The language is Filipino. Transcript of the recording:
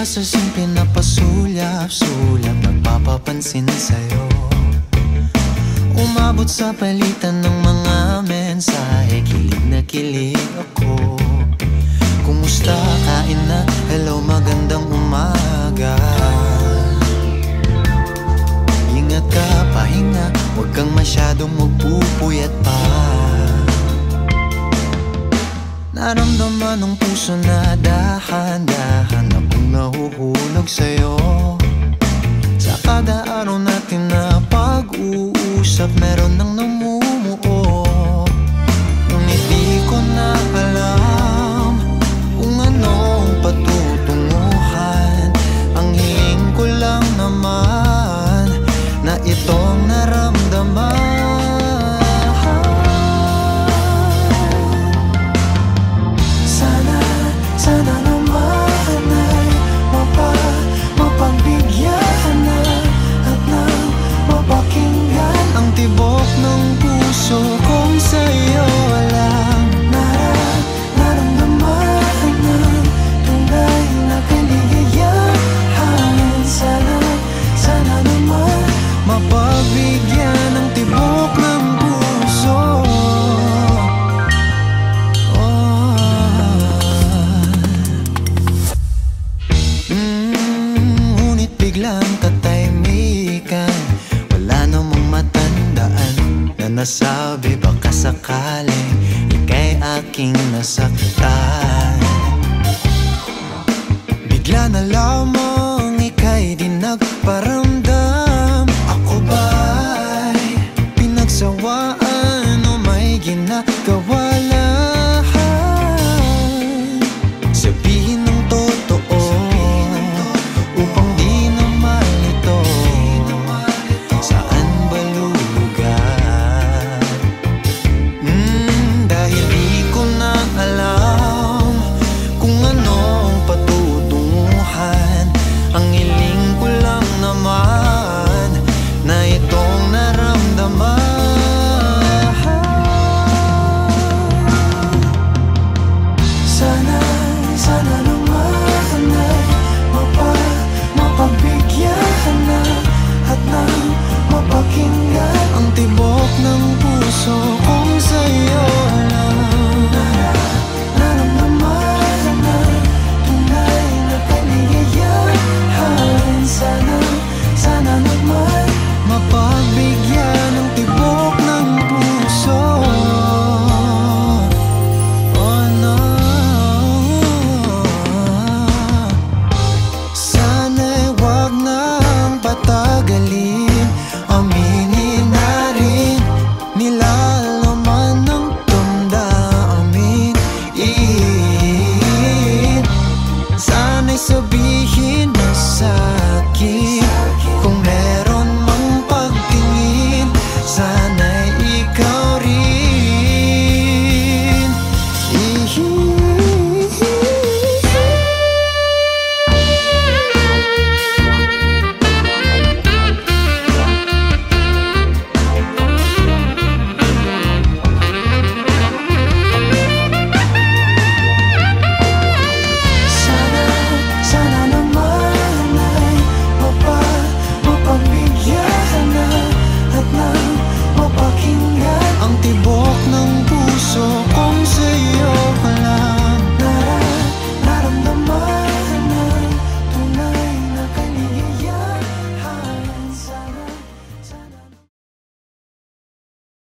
sa simple na pasulyap-sulyap, nagpapapansin sa'yo. Umabot sa palitan ng mga mensahe, kilig na kilig ako. Kumusta, kain na, hello, magandang umaga. Ingat ka, pahinga, huwag kang masyadong magpupuyat pa. Naramdaman ng puso na dahan-dahan akong nahuhulog sa'yo. Sa kada araw natin na pag-uusap, meron nang namumuo. Ngunit di ko na alam kung anong patutunguhan. Ang hiling ko lang naman na itong naramdaman. Sana naman ay mapagbigyan na at nang mapakinggan ang tibok ng puso kong sa'yo lang naramdaman ng tunay na kaligayahan. Sana naman mapagbigyan ng tibok ng puso. Biglang katahimikan, wala namang matandaan na nasabi baka sakaling ika'y aking nasaktan. Bigla na lamang ika'y di nagparamdam. Ako ba'y pinagsawaan o may ginagawa lang? Sabihin ng totoo upang di na malito. Saan ba lulugar? Dahil di ko na alam kung anong patutunguhan. Ang hiling ko lang naman na itong naramdaman. Sana naman ay mapagbigyan na at nang mapakinggan ang tibok ng